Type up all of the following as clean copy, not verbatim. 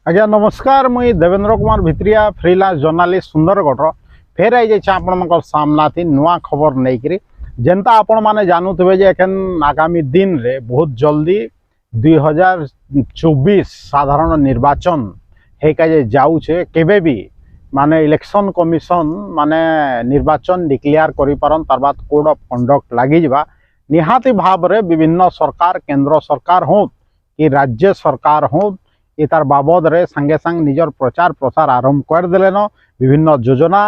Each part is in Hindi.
आज्ञा नमस्कार मुई देवेंद्र कुमार भित्रिया फ्रीलांस जर्नालीस्ट सुंदरगढ़ फेर आई जाइए आपण सामना थी नुआ खबर नहीं करी जेनता आपण माने जानूवे जे एखन आगामी दिन रे बहुत जल्दी 2024 साधारण निर्वाचन हेका जे जाऊे केबे भी माने इलेक्शन कमिशन माने निर्वाचन डिक्लेयर करि पारन तार बाद कोड ऑफ कंडक्ट लगी जा निहाती भाव रे विभिन्न सरकार केंद्र सरकार हो कि राज्य सरकार हो ये तार बाबद रे संगे संग निजर प्रचार प्रसार आरंभ कर देलेन विभिन्न योजना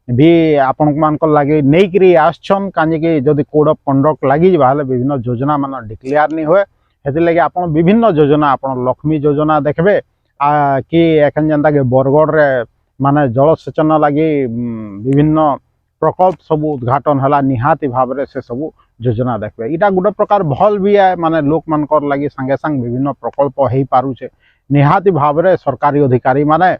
भी आपण मान लगे नहीं करी आछन काहे जदि कोड ऑफ कंडक्ट लगी जा विभिन्न योजना मान डिक्लेयर नहीं हुए हेति लगे आपण विभिन्न योजना आपण लक्ष्मी योजना देखबे कि एखन जनता के बरगढ़ रे माने जलसेचन लगी विभिन्न प्रकल्प सब उद्घाटन है निहाती भाव रे से सब योजना देखबे इटा गोटे प्रकार भल भी है माने लोक मानकर लगी संगे संग विभिन्न प्रकल्प हो पारुचे निहाती भाव रे सरकारी अधिकारी माने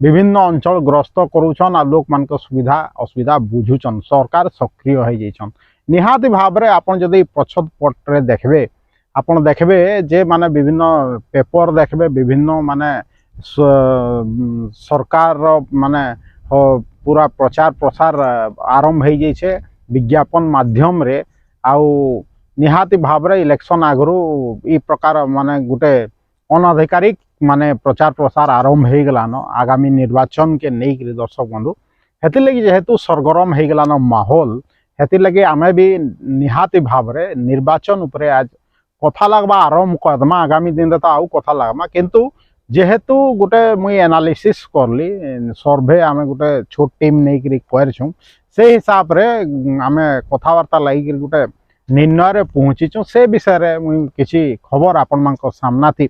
विभिन्न अंचल ग्रस्त करूछन आ लोक मान सुविधा असुविधा बुझुछन सरकार सक्रिय हो जाइछन निहाती भाव रे आपण जदि पछत पट रे देखबे आपण देखबे जे माने विभिन्न पेपर देखबे विभिन्न माने सरकार माने पूरा प्रचार प्रसार आरंभ हो जाइछे विज्ञापन माध्यम रे आउ निहाती भाव रे इलेक्शन आगरू ई प्रकार माने गुटे अनाधिकारिक माने प्रचार प्रसार आरंभ हो गलान आगामी निर्वाचन के नहीं करी दर्शक बंधु हेति लगी जेहेतु सरगरम हो गलान माहौल हेति लगी आमे भी निहाती भाव रे निर्वाचन उपरे आज कथा लगवा आरंभ करदमा आगामी दिन रे तो आउ कथा लगमा किंतु जेहेतु गोटे मुई एनालिसिस करली सर्वे आमे गोटे छोट टीम नहीं करी करछुं से हिसाब रे आमे कथावार्ता लगी गोटे निर्णय रे पहुंचीचुं से विषय रे मुई किछि खबर आपण मानक सामना थी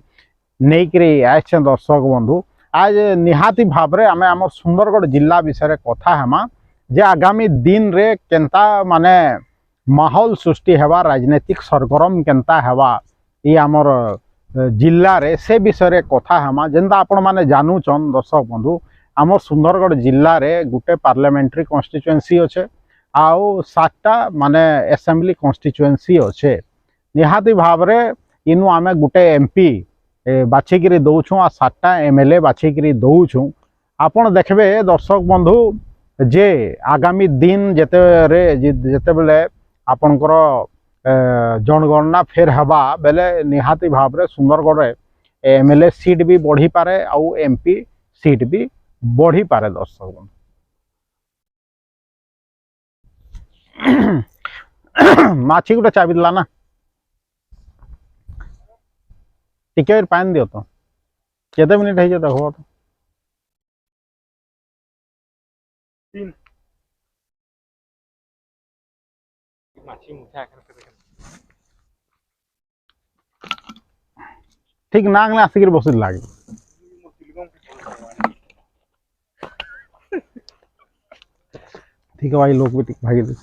नहीं करी आछे दर्शक बंधु आज निहाती भाव रे आमे हमर सुंदरगढ़ जिला विषय रे कथा हेमा जे आगामी दिन रे केनता माने माहौल सृष्टि हेबा राजनीतिक सरगरम केनता हेबा ये आमर जिल्ला रे से विषय रे कथा हेमा जेंता आपण माने जानूचन दर्शक बंधु आमर सुंदरगढ़ जिल्ला रे गुटे पार्लियामेंट्री कॉन्स्टिट्यूएंसी अच्छे आउ 7टा माने असेंबली कॉन्स्टिट्यूएंसी अच्छे निहाती भाव रे इनु आमे गुटे एमपी बाछिकी दौछुँ आ 7टा एमएलए बाछिकी दौछुँ आपण देखबे दर्शक बंधु जे आगामी दिन जेते बेले आपणकर जनगणना फेर हवा बेले निहाती भाव रे सुंदरगढ़ एमएलए सीट भी बढ़ी पारे आउ एमपी सीट भी बढ़ी पारे दर्शक बंधु माछी गोटे चाबी देला ना टिके पानी दियो तो केते मिनिट है देखो तो 3 माछी मुठा ठीक नांग ने आसिक बस लगे ठीक है भाई लोग भी ठीक भागी दे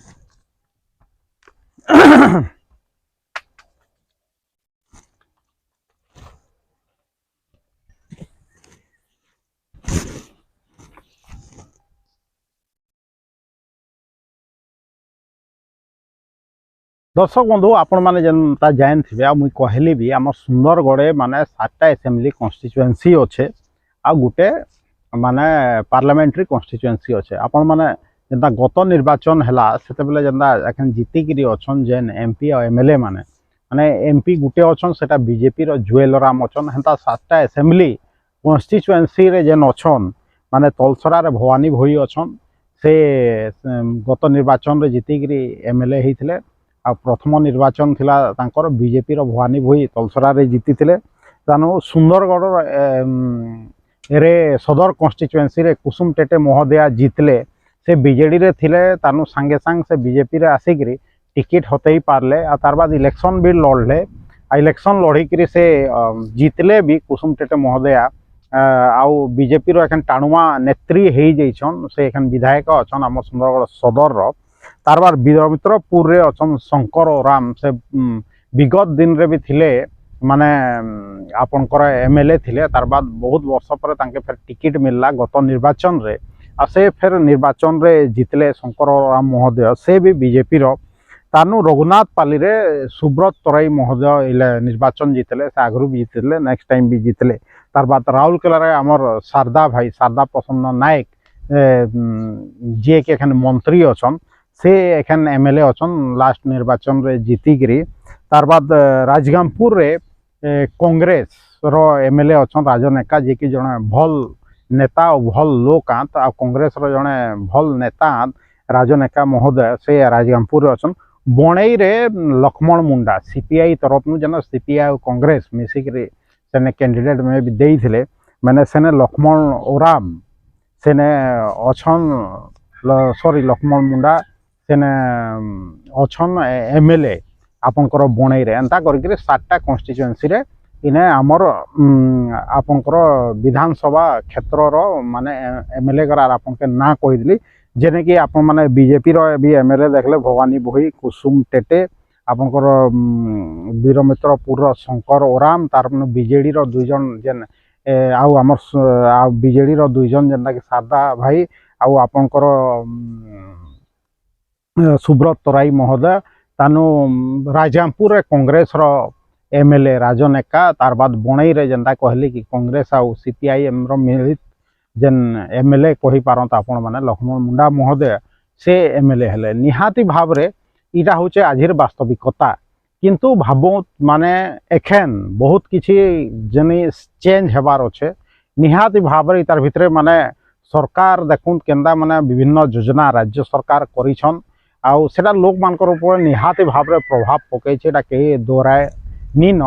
दर्शक बंधु आपण मैंने जनता जान थे मुई कहली भी आम सुंदरगढ़ माने 7टा असेंबली कॉन्स्टिट्यूएंसी अच्छे आ गुटे माने पार्लियामेंट्री कॉन्स्टिट्यूएंसी अच्छे आपण माने जेनता गत निर्वाचन हैला सेते बेले जेनता एखन जीतिकी अच्छन जेन एमपी और एमएलए माने माने एमपी गुटे अच्छन सेटा बीजेपी रो जुएल राम अच्छन हेंता 7टा असेंबली कॉन्स्टिट्यूएंसी रे जेन अच्छन माने तलसरा रे भवानी भोई अच्छन से गत निर्वाचन रे जीतिकी एमएलए हेथिले आ प्रथम निर्वाचन थिला तांकर बीजेपी रो भवानी भोई तलसरा रे जीति थिले तानो सुंदरगढ़ रे सदर कॉन्स्टिट्यूएंसी रे कुसुम टेटे महोदया जीतले से बीजेडी रे थिले तानु संगे संग से बीजेपी रे आसिकरी टिकट होते ही पारले आ तार बाद इलेक्शन भी लड़ले आ इलेक्शन लड़ीकरी से जीतले भी कुसुम टेटे महोदया आउ बीजेपी रो एखन टाणुआ नेत्री हेई जैछन से एखन विधायक अछन हम सुंदरगढ़ सदर रो तार बाद वीरमित्रपुर रे अछन शंकर राम से विगत दिन रे भी थिले माने आपनकर एमएलए थिले तार बाद बहुत वर्ष पर तांके फिर टिकट मिलला गत निर्वाचन रे आ से फिर निर्वाचन रे जितले शंकर राम महोदय से भी बीजेपी रो तानु रघुनाथ पाली रे सुब्रत तराई महोदय इले निर्वाचन जीतले से आगु भी जीतले नेक्स्ट टाइम भी जीतले तार बाद राउरकेला रे आमर शारदा भाई शारदा प्रसन्न नायक जे के एखन मंत्री अछन से एखन एमएलए अछन लास्ट निर्वाचन रे जीतिगिरी तार बाद राजगामपुर रे कांग्रेस रो एमएलए अछन राजनेका जे कि जने भल नेता और भल लोक आंत आ कांग्रेस रो जने भल नेता आंत राजनेका महोदय से राजगामपुर अछन बणई रे लक्ष्मण मुंडा सीपीआई तरफ नु जन सीपीआई और कांग्रेस मिसिकरी सेने कैंडिडेट में भी देइथिले माने सेने लक्ष्मण ओराम सेने अछन सॉरी लक्ष्मण मुंडा सेने अछन एमएलए आपनकर बणई रे एंता करके 7टा कॉन्स्टिट्यूएंसी रे इने हमर आपनकर विधानसभा क्षेत्र रो माने एमएलए करार आपन के ना कहि दिली जेने कि आपन माने बीजेपी रो भी एमएलए देखले भवानी भोई कुसुम टेटे आपनकर वीरमित्रपुर रो शंकर ओराम तार बीजेडी रो दुई जन जेन आउ हमर बीजेडी रो दुई जन जेनटा कि शारदा भाई आउ आपनकर सुब्रत तराई महोदय तानु राजगामपुर रे कांग्रेस रो एमएलए राजनेका तार बाद बणई रे जेनटा कहली कि कांग्रेस आउ सीपीआईएम रो मिलित जेन एमएलए कहि पारत आपण माने लक्ष्मण मुंडा महोदय से एमएलए हेले निहाती भाव रे इटा होचे आजिर वास्तविकता किंतु भाबो माने एखन बहुत किछि जनी चेंज हेबार अछि निहाती भाव रे तार भितरे माने सरकार देखुन केंदा माने विभिन्न योजना राज्य सरकार करिछन आउ सेटा लोक मानकर ऊपर निहाती भाव रे प्रभाव पकै छै एटा के दोराय नीन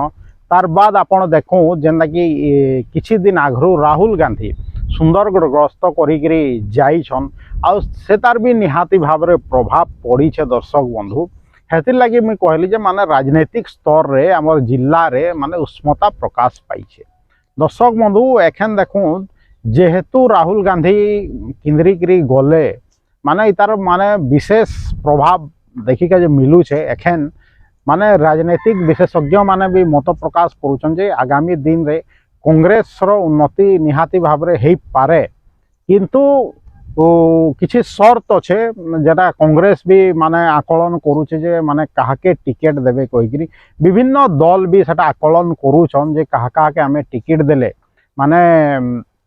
तार बाद आपण देखो जेंदा कि किछि दिन आगरू राहुल गांधी सुंदरगढ़ ग्रस्त करिकरी जाइछन आउ से तार भी निहाती भाव रे प्रभाव पड़ी छे दर्शक बंधु हेतिर लगी मैं कहली जे माने राजनीतिक स्तर रे हमर जिल्ला रे माने उष्मता प्रकाश पाई छे दर्शक बंधु एखन देखो जेहेतु राहुल गांधी केंद्रीकरी गले माने तार माने विशेष प्रभाव देखिका जे मिलू छे एखन माने राजनीतिक विशेषज्ञ माने भी मत प्रकाश करूछन जे आगामी दिन रे कांग्रेस रो उन्नति निहाती भाव रे हेई पारे किंतु किछि शर्त अच्छे जेटा कांग्रेस भी माने आकलन करूछे जे माने काहाके टिकेट देबे कहिकरी विभिन्न दल भी सेटा आकलन करूछन जे काहा के हमें टिकेट देले माने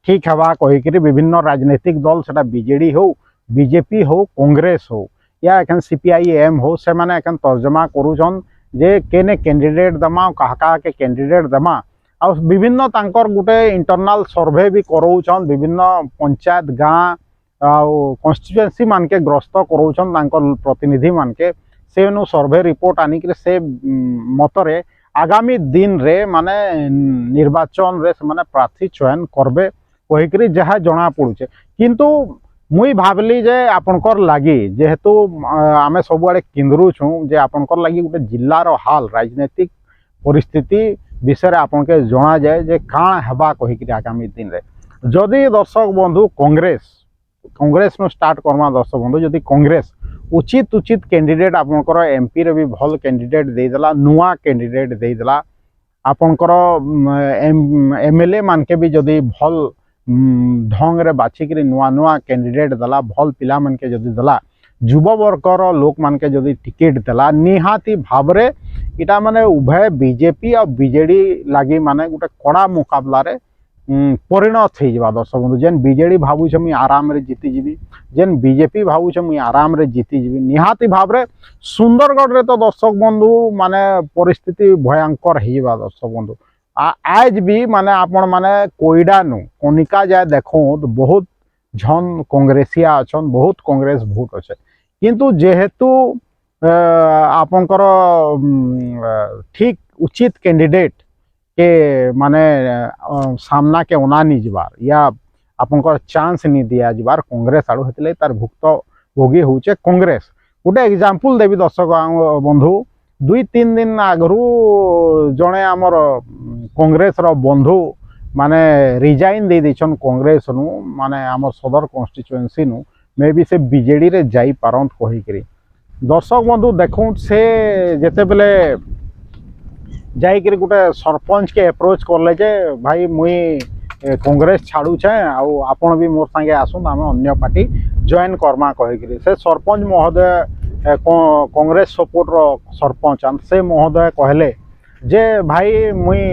ठीक हवा कहिकरी विभिन्न राजनीतिक दल सेटा बीजेडी हो बीजेपी हो कांग्रेस हो या एखन सीपीआईएम हो से माने एखन तर्जमा करूछन जे केने कैंडिडेट दमा काहा के कैंडिडेट दमा आ विभिन्न तांकर गुटे इंटरनल सर्वे भी कराउछन विभिन्न पंचायत गाँ कन्स्टिट्यूएंसी मान के ग्रस्त कराउछन तांकर प्रतिनिधि मान के से नु सर्वे रिपोर्ट आनी के से मतरे आगामी दिन रे माने निर्वाचन रे माने प्रार्थी चयन करबे कहिकरी जहा जना पड़ुछे किंतु मुई भाबली जे आपनकर लागी जेहेतु आमे सब आड़े केंद्रू छु जे आपनकर लागी गुटे जिल्ला रो हाल राजनीतिक परिस्थिति विषय आपन के जना जाए जे काण हेबा कहिकरी आगामी दिन रे जदि दर्शक बंधु कांग्रेस नु स्टार्ट करमा दर्शक बंधु जदि कांग्रेस उचित कैंडिडेट आपनकर एमपी रे भी भल कैंडिडेट दे देला नुआ कैंडिडेट दे देला आपनकर एमएलए मान के भी जदि भल ढंग रे बाछिकरी नुआ कैंडिडेट दला भल पिला मन के जदि दला युववर्गर लोक मान के जदि टिकेट देला निहाती भाव रे इटा माने उभय बीजेपी और बीजेडी लागी माने गोटे कड़ा मुकाबला रे परिणत हो जावा दर्शक बंधु जेन बीजेडी भावुछ मुई आराम रे जीती जीवी जेन बीजेपी भावुछ मुई आराम रे जीती जीवी निहाती भाव रे सुंदरगढ़ रे तो दर्शक बंधु माने परिस्थिति भयंकर हो जावा दर्शक बंधु आज भी माने आपण माने कोईडा नु कोनिका जाय देखो तो बहुत झन कांग्रेसिया अछन बहुत कांग्रेस भोट अच्छे किंतु जेहेतु आपनकर ठीक उचित कैंडिडेट के माने सामना के ओना नहीं जबार या आपनकर चांस नहीं दिया जबार कांग्रेस आड़ू हेतले तार भुक्त भोगी होचे कांग्रेस गोटे एग्जांपल देवी दर्शक बंधु 2-3 दिन आगरू जड़े आमर कांग्रेस रो बंधु माने रिजाइन दे देछन कांग्रेस नु माने आमर सदर कन्स्टिट्यूएंसी नु मे भी से बीजेडी रे जाई पारंत कहिकरी दर्शक बंधु देखो से जेते बेले जाई करी गोटे सरपंच के अप्रोच करले जे भाई मुई कांग्रेस छाड़ू छे आउ आपण भी मोर संगे आसुन आमे अन्य पार्टी जॉइन करमा कहिकरी से सरपंच महोदय कांग्रेस सपोर्ट रो सरपंच से महोदय कहले जे भाई मुई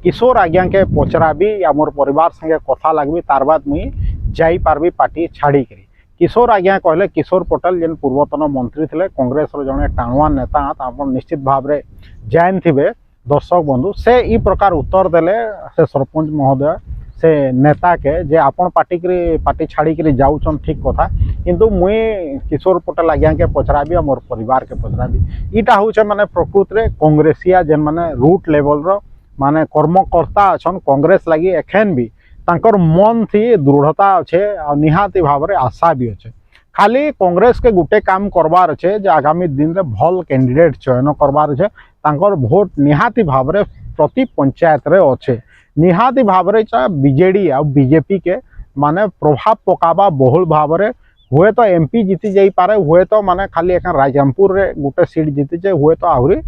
किशोर आज्ञा के पचराबी या मोर परिवार संगे कथा लगबी तार बाद मुई जाई पारबी पार्टी छाड़ी करी। किशोर आज्ञा कहले किशोर पटेल जेन पूर्वतन मंत्री थे कांग्रेस जड़े टाणुआ नेता आप निश्चित भाव में जान थे दर्शक बंधु से ई प्रकार उत्तर देले से सरपंच महोदय से नेता के जे आपण पार्टी छाड़ी करी जाऊन ठीक कथा किंतु मुई किशोर पटेल आज्ञा के पचराबी मोर परिवार के पचराबी। इटा हूँ माने प्रकृत रे कांग्रेसिया जेन माने रूट लेवल रो माने कर्मकर्ता अच्छन कांग्रेस लगी एखेन भी तांकर मन थी दृढ़ता अच्छे और निहाती भाव रे आशा भी अच्छे। खाली कांग्रेस के गुटे काम करवार अच्छे जे आगामी दिन रे भल कैंडिडेट चयन करवार अच्छे तांकर भोट निहाती भाव रे प्रति पंचायत रे अच्छे निहाती भाव रे बीजेडी आ बीजेपी के माने प्रभाव पकाबा बहुल भाव रे हुए तो एमपी जीति जाई पारे हुए तो माने खाली एक राजमपुर रे गोटे सीट जीति हुए तो आहरी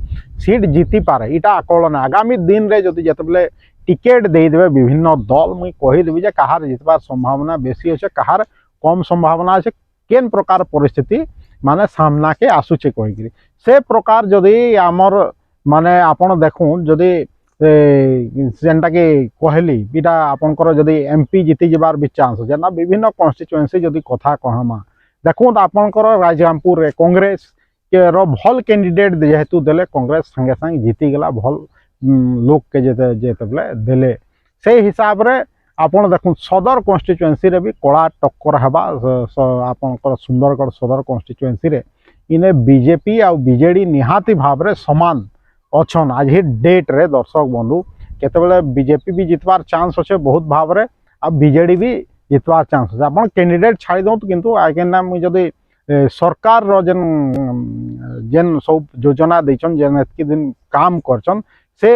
सीट जीति पारे इटा आकलन आगामी दिन रे जदि जतबले टिकेट दे देबे विभिन्न दल मुई कहि देबी जे कहार जितबार संभावना बेसी अछि कहार कम संभावना अछि केन प्रकार परिस्थिति माने सामना के आसुचे कहि से प्रकार जदि आमर माने आपण देखु जदि जेनटा कि कहली इटा आपनकर जदि एमपी जीति जबार भी चांस है ना विभिन्न कन्स्टिट्युएंसी जदि कथा कहमा देखो आपनकर राजरामपुर रे कांग्रेस के रो भल कैंडिडेट जेहेतु देले कांग्रेस संगे संग जीति गला भल लोक के जेतबले देले से हिसाब रे आपन देखो सदर कन्स्टिट्युएंसी रे भी कड़ा टक्कर हेबा आपनकर सुंदरगढ़ सदर कन्स्टिट्युएंसी रे इने बीजेपी आ बीजेडी निहाती भाव रे समान अच्छन आज ही डेट रे दर्शक बंधु केतबेले बीजेपी भी जितवार चांस अच्छे बहुत भाव रे आ बीजेडी भी जितवार चांस अच्छे आपन कैंडिडेट छाड़ी दो किंतु आगे ना मुई जदि सरकार रो जेन सब योजना देछन जेन एतकी दिन काम करछन से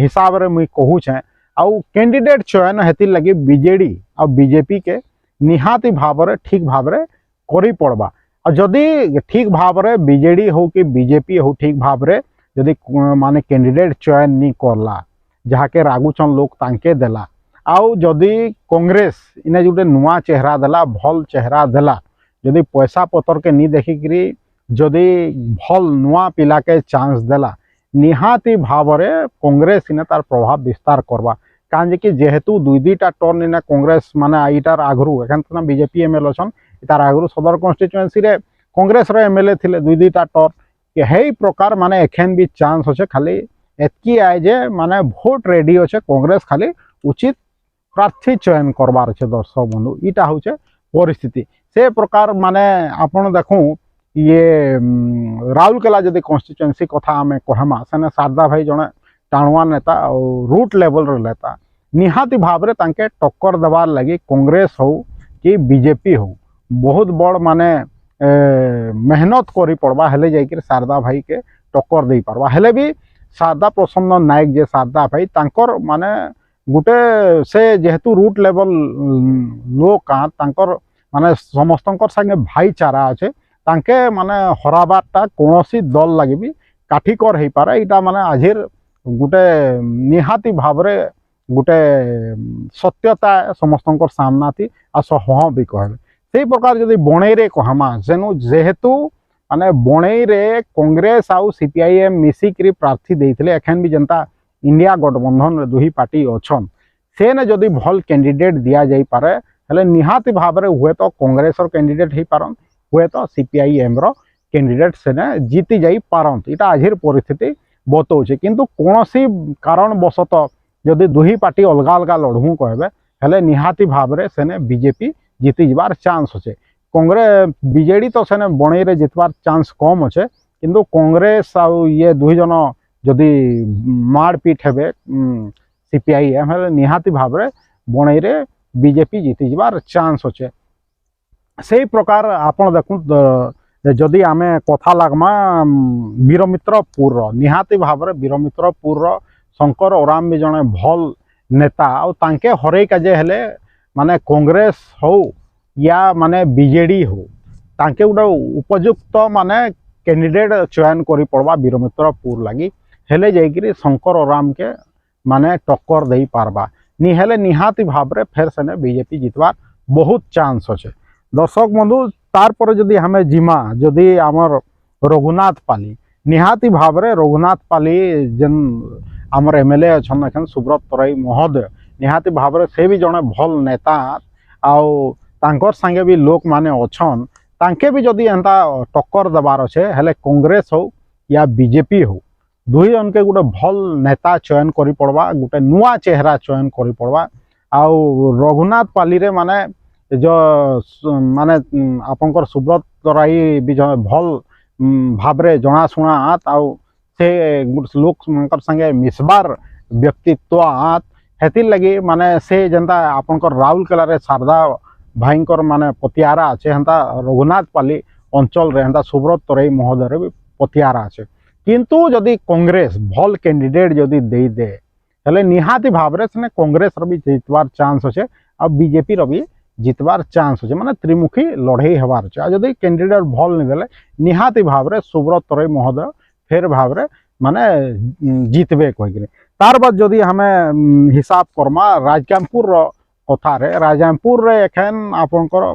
हिसाब रे मुई कहू छे आउ कैंडिडेट चयन हेति लगी बीजेडी आ बीजेपी के निहाती भाव रे ठीक भाव रे करी पड़बा आ जदि ठीक भाव रे बीजेडी हो कि बीजेपी हो ठीक भाव रे जदि माने कैंडिडेट चयन नहीं करला जहाँ के रागुचन लोग तांके देला आउ जदि कांग्रेस इने जो नुआ चेहरा देला भल चेहरा देला जदि पैसा पतर के नहीं देखिकी जदि भल नुआ पिला के चांस देला निहाती भाव रे कांग्रेस इने तार प्रभाव विस्तार करवा कान कि जेहेतु दुई दुईटा टर्न इने कांग्रेस माने आईटार आगरू एखान तो बीजेपी एमएलए छन तार आगरू सदर कन्स्टिट्युएंसी रे कांग्रेस रो एमएलए थिले दुई दुईटा टर्न कि हे प्रकार माने एखेन भी चांस अच्छे खाली एतकी आए जे माने भोट रेडी अच्छे कांग्रेस खाली उचित प्रार्थी चयन करवार अच्छे दर्शक बंधु इटा हूँ परिस्थिति से प्रकार माने आपन देखूँ ये राउरकेला जदि कन्स्टिट्युएंसी कथा आम कहमा सेने शारदा भाई जड़े टाणुआ नेता और रूट लेवल नेता निहाती भाव रे तांके टक्कर देवार लगी कांग्रेस हो कि बीजेपी हो बहुत बड़ माने मेहनत करी पड़वा हेले जाइए शारदा भाई के टक्कर दे पारवा हेले भी शारदा प्रसन्न नायक जे शारदा भाई तांकर माने गुटे से जेहेतु रूट लेवल लोक तांकर माने समस्तंकर संगे भाईचारा अच्छे तांके माने हराबाटा कौनसी दल लगे भी काठिकर हो पारे इटा माने आजिर गुटे निहाती भाव रे गुटे सत्यता समस्तंकर सामना थी आ हाँ भी कहले से प्रकार जदि बणई रे कहमा जेनु जेहेतु माने बणई रे कांग्रेस आउ सीपीआईएम मिसिक्री प्रार्थी देइथिले एखन भी जनता इंडिया गठबंधन रे दुही पार्टी अच्छन से ने जदि भल कैंडिडेट दिया जाई पारे हेले निहाती भाव रे हुए तो कांग्रेस रो कैंडिडेट ही पारन हुए तो सीपीआईएम रो कैंडिडेट से ने जीति जाई पारन इटा आजिर परिस्थिति बतौछे किंतु कोनोसी कारणवशत जदि दुही पार्टी अलग अलग लड़ू कहबे हेले निहाती भाव रे से ने बीजेपी जीति जबार चांस अच्छे कांग्रेस बीजेडी तो सेने बणई रे जितबार चांस कम अच्छे किंतु कांग्रेस आउ ये दुई जन जदि मारपीट हेबे सीपीआईएम हेले निहाती भाव रे बणई रे बीजेपी जीति जबार चांस अच्छे से प्रकार आपण देखु जदि आमे कथा लागमा वीरमित्रपुर निहाती भाव रे वीरमित्रपुर शंकर ओराम भी जने भल नेता आउ तांके हरई काजे हेले माने कांग्रेस हो या माने बीजेडी हो तांके गोटे उपयुक्त माने कैंडिडेट चयन करी पड़वा वीरमित्रपुर लगी हेले जाइकरी शंकर ओराम के माने टक्कर दे पारबा नि हेले निहाती भाव रे फेर से बीजेपी जितवार बहुत चांस अच्छे दर्शक बंधु तार पर जदि हमें जिमा जदि आमर रघुनाथ पाली निहाती भाव रे रघुनाथ पाली जेन आमर एमएलए अच्छा एखन सुब्रत तराई महोदय निहाती भाव रे से भी जड़े भल नेता आउ तांकर संगे भी लोक माने अच्छन तांके भी जदि एंता टक्कर देवार अच्छे हेले कांग्रेस हो या बीजेपी हो दुई जन के गोटे भल नेता चयन करी पड़वा गोटे नुआ चेहरा चयन करी पड़वा आउ रघुनाथ पाली रे माने जो माने आपनकर सुब्रत तराई भी जड़े भल भाव रे जनाशुना आत आउ से लोक मनकर संगे मिसबार व्यक्तित्व आत हेतिर लगी माने से जनता आपनकर राउरकेला रे शारदा भाईंकर माने पतियारा अच्छे हेन्ता रघुनाथ पाली अंचल रे हेन्ता सुब्रत तराई महोदय रे भी पतियारा अच्छे किंतु जदि कांग्रेस भल कैंडिडेट जदि दे दे हेले निहाती भाव रे सेने कांग्रेस रो भी जितबार चांस अच्छे आ बीजेपी रो भी जितबार चांस अच्छे माने त्रिमुखी लड़ाई हबार अच्छे आ जदि कैंडिडेट भल नहीं देले निहाती भाव रे सुब्रत तराई महोदय फेर भाव रे माने जितबे कहिकरी तार बाद जदि हमें हिसाब करमा राजकामपुर रो कथा रे राजकामपुर रे एखन आपनकर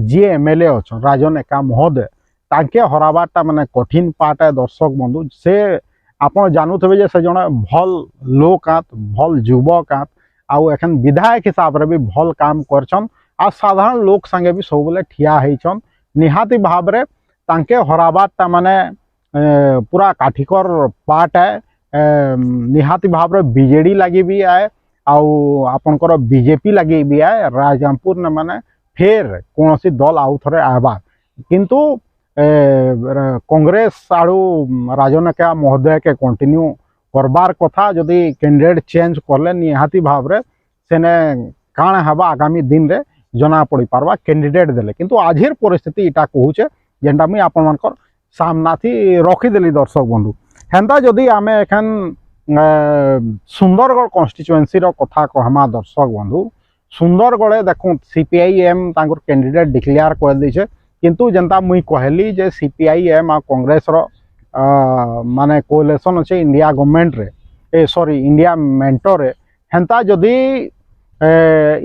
जी एमएलए अच्छा राजन एका महोदय तांके हराबाटा माने कठिन पार्ट है दर्शक बंधु से आपण जानुथे जे से जने भल लोक आत भल युवक आत आउ एखन विधायक हिसाब रे भी भल काम करछन आ साधारण लोक संगे भी सब बेले ठिया हेछन निहाती भाव रे तांके हराबाटा माने पूरा काठिकर पार्ट है निहाती भाव रे बीजेडी लगी भी आए आउ आपनकर बीजेपी लगी भी आए राजकामपुर ने माने फेर कौन सी दल आउ थे आबार किंतु कांग्रेस आड़ू राजनेता महोदय के कंटिन्यू करबार कथा जदि कैंडिडेट चेंज करले निहाती भाव रे सेने काण हबा आगामी दिन रे जना पड़ी पारबा कैंडिडेट देले किंतु आजिर परिस्थिति इटा कहूचे जेनटा मुई आपन मानकर सामना थी रखीदेली दर्शक बंधु हेन्ता जदि आमे एखन सुंदरगढ़ कन्स्टिट्युएंसी रो कथा कहमा दर्शक बंधु सुंदरगढ़े देखो सीपीआईएम तांकर कैंडिडेट डिक्लेयर कर दैछे किंतु जनता मुई कहली जे सीपीआईएम आ कांग्रेस रो माने कोलेशन अच्छे इंडिया गवर्नमेंट रे सॉरी इंडिया मेंटो रे हेन्ता जदि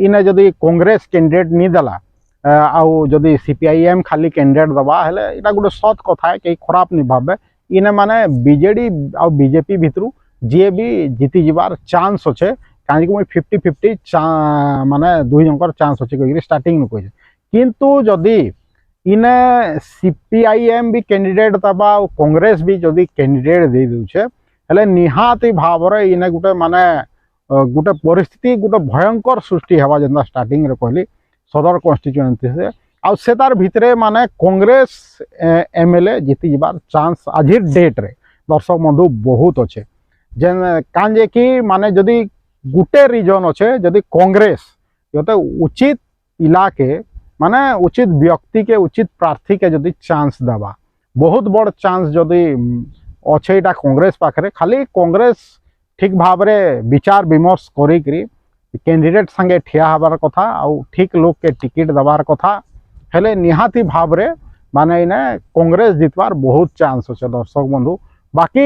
इने जदि कांग्रेस कैंडिडेट नहीं देला आउ जदि सीपीआईएम खाली कैंडिडेट दबा हेले इटा गोटे सत कथा है कहीं खराब नहीं भावे इने माने बीजेडी आ बीजेपी भितरु जी भी जीति जीवार चांस अच्छे कहीं मुझे 50-50 माने दुई जनकर चांस अच्छे कही स्टार्टिंग नु कही किंतु जदि इने सीपीआईएम भी कैंडिडेट दबा और कांग्रेस भी जदि कैंडिडेट दे दूचे हेले निहाती भाव रे इने गोटे माने गोटे परिस्थिति गोटे भयंकर सृष्टि हवा जेंता स्टार्टिंग रे कहली सदर कन्स्टिट्युएंसी से आ से तार भितरे माने कांग्रेस एमएलए जीति जीवार चांस आजिर डेट रे दर्शक बंधु बहुत अच्छे जेन कान जे कि माने जदि गुटे रीजन अच्छे जदि कांग्रेस जते उचित इलाके माने उचित व्यक्ति के उचित प्रार्थी के जदि चांस देवा बहुत बड़ चांस जदि अच्छे इटा कांग्रेस पाखरे खाली कांग्रेस ठीक भाव रे विचार विमर्श करी कैंडिडेट संगे ठिया हबार कथा आउ ठीक लोक के टिकट दबार कथा हेले निहाती भाव रे माने इने कांग्रेस जितबार बहुत चांस अच्छे दर्शक बंधु बाकी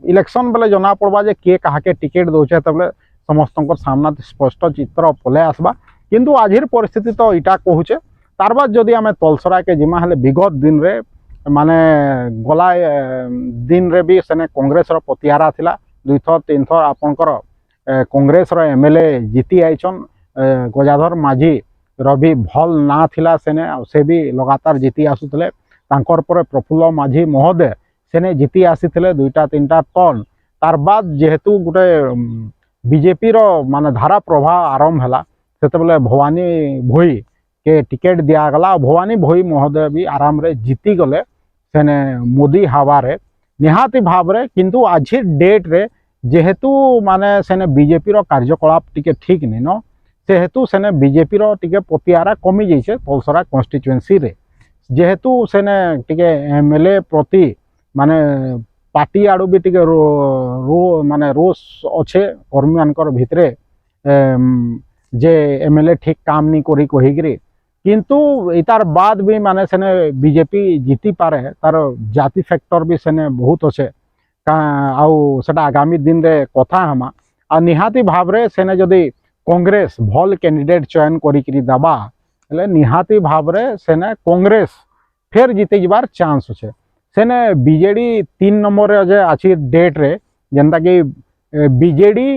इलेक्शन बेले जना पड़वा जे किए कहा के टिकट दौचे तबले समस्त सामना स्पष्ट चित्र पले आसबा किंतु आजिर परिस्थिति तो इटा कहूचे तार बाद जदि आमे तलसरा के जिमा हेले विगत दिन रे माने गला दिन रे भी सेने कांग्रेस रो पतियारा थिला 2 थर 3 थर आपनकर कांग्रेस रो एमएलए जीती आइछन गजाधर माझी रवि भल ना थिला सेने से भी लगातार जीती आसुतले तांकर पर प्रफुल्ल माझी महोदय सेने जीती आसीथिले 2-3टा टर्न तार बाद जेहेतु गोटे बीजेपी रो माने धारा प्रभाव आरंभ हैला सेते बेले भवानी भोई के टिकेट दिया गला भवानी भोई महोदय भी आराम रे जीती गले सेने मोदी हवा रे निहाती भाव रे किंतु आज डेट रे जेहेतु माने सेने बीजेपी रो कार्यकलाप टिके ठीक नहीं न सेहेतु सेने बीजेपी रो टिके पतियारा कमी जाइछे तलसरा कन्स्टिट्युएंसी रे जेहेतु सेने टिके एमएलए प्रति माने पार्टी आड़ू भी टिके रो माने रोष अच्छे कर्मी मानकर भितरे जे एमएलए ठीक काम नहीं करी कहिकरी किंतु इतार बाद भी माने सेने बीजेपी जीति पारे तार जाति फैक्टर भी सेने बहुत अच्छे आउ सेटा आगामी दिन रे कथा हमा आ निहाती भाव रे सेने जदि कांग्रेस भल कैंडिडेट चयन करी दबा हेले निहाती भाव रे सेने कांग्रेस फेर जीते जीवार चांस अच्छे सेने बीजेडी 3 नंबर रे अजे अछि डेट रे जेंता कि बीजेडी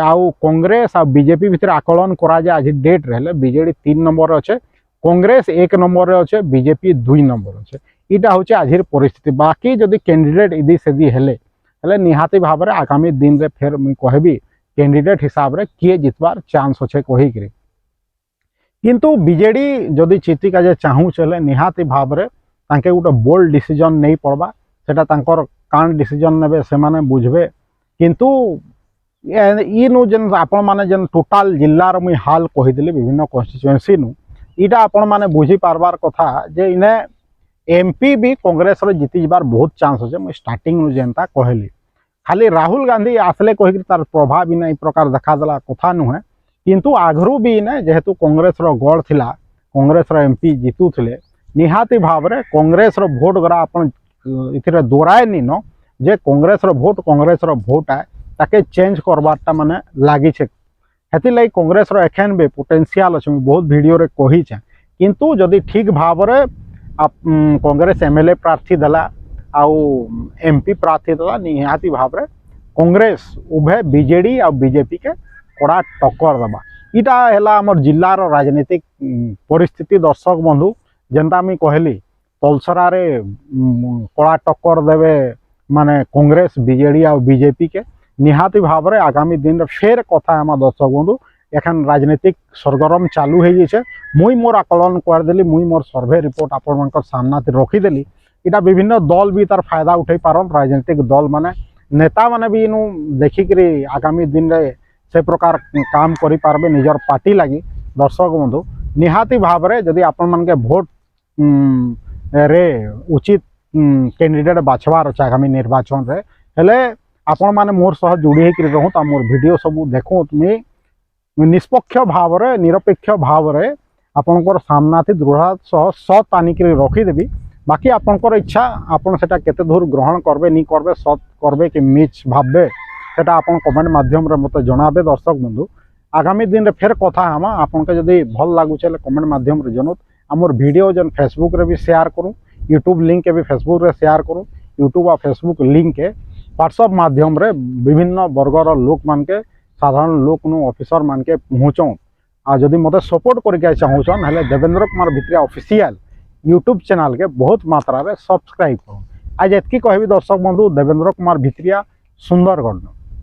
आउ कांग्रेस आ बीजेपी भितर आकलन करा जे आज डेट रे बीजेडी 3 नंबर रे अच्छे कांग्रेस 1 नंबर रे अच्छे बीजेपी 2 नंबर अच्छे इटा होचे आज परिस्थिति बाकी जदि कैंडिडेट इदी सेदी हेले निहाती भाव में आगामी दिन रे फेर मुई कहबी कैंडिडेट हिसाब रे किए जितबार चांस अच्छे कही करी किंतु बीजेडी जदि चितिका जे चाहू चले निहाती भाव में तांके गोटे बोल्ड डिसीजन नहीं पड़वा सेटा तांकर कान डिसीजन नेबे से माने बुझबे किंतु इनु जेन आपण माने जेन टोटाल जिल्लार मुई हाल कहीदेली विभिन्न कन्स्टिट्युएंसी नु इटा आपण माने बुझी पारबार कथा जे इने एमपी भी कांग्रेस रे जीति जबार बहुत चांस होचे मुई स्टार्टिंग नु जेनता कहली खाली राहुल गांधी आसले कहि तार प्रभाव भी नहीं प्रकार देखा देला कथा नुहे किंतु आगरू भी ने जेहेतु कांग्रेस रो गढ़ थिला कांग्रेस रो एमपी जीतु थिले निहाती भाव में कांग्रेस रो भोट गरा आपण इथिरे दोराए नी न जे कांग्रेस रो भोट है ताके चेंज करबारटा माने लागी छे हेति लाई कांग्रेस रो एखन बे पोटेंशियल अछि बहुत वीडियो रे कहि छै किंतु जदि ठीक भाव रे कांग्रेस एमएलए प्रार्थी दला आउ एमपी प्रार्थी दला निहाती भाव रे कांग्रेस उभय बीजेडी आ बीजेपी के कड़ा टक्कर दबा इटा हैला हमर जिल्ला रो राजनीतिक परिस्थिति दर्शक बंधु जेनता मी कहली तलसरा रे कड़ा टक्कर देवे माने कांग्रेस बीजेडी आ बीजेपी के निहाती भाव में आगामी दिन रे फेर कथा हम दर्शक बंधु एखन राजनीतिक सरगरम चालू हो जाइए मुई मोर आकलन करदेली मुई मोर सर्वे रिपोर्ट आपण सामना रखीदेली इटा विभिन्न दल भी तार फायदा उठे पारन राजनीतिक दल माने नेता माने भी इनु देखिक आगामी दिन रे से प्रकार काम करि पारबे निजर पार्टी लगी दर्शक बंधु निहाती भाव में जदि आपण मन के भोट रे उचित कैंडिडेट बाछवार अच्छे आगामी निर्वाचन रे हेले आपण माने मोर सह जोड़ी होकर रहूँ तो मोर वीडियो सब देखूँ तुम्हें निष्पक्ष भाव रे निरपेक्ष भाव रे आपणकर सामना थी दृढ़ सह सत आनिक रखीदेवी बाकी आपणकर इच्छा आपन सेटा केते दूर ग्रहण करबे नहीं करबे सत करबे कि मिछ भाबे सेटा आपन कमेंट माध्यम रे मते जणाबे दर्शक बंधु आगामी दिन रे फेर कथा हम आपन के जदी भल लागु चले कमेंट माध्यम रे जनत हमर वीडियो जन फेसबुक रे भी शेयर करूँ यूट्यूब लिंक के भी फेसबुक रे शेयर करूँ यूट्यूब और फेसबुक लिंक के व्हाट्सएप माध्यम रे विभिन्न वर्गर लोक मान के साधारण लोक नु ऑफिसर मान के पहुँचौ आ जदि मते सपोर्ट करके चाहूछन हेले Devendra Kumar Bhitriya official YouTube channel के बहुत मात्रा रे सब्सक्राइब करूँ आज एतकी कहबी दर्शक बंधु देवेंद्र कुमार भित्रिया सुंदरगढ़।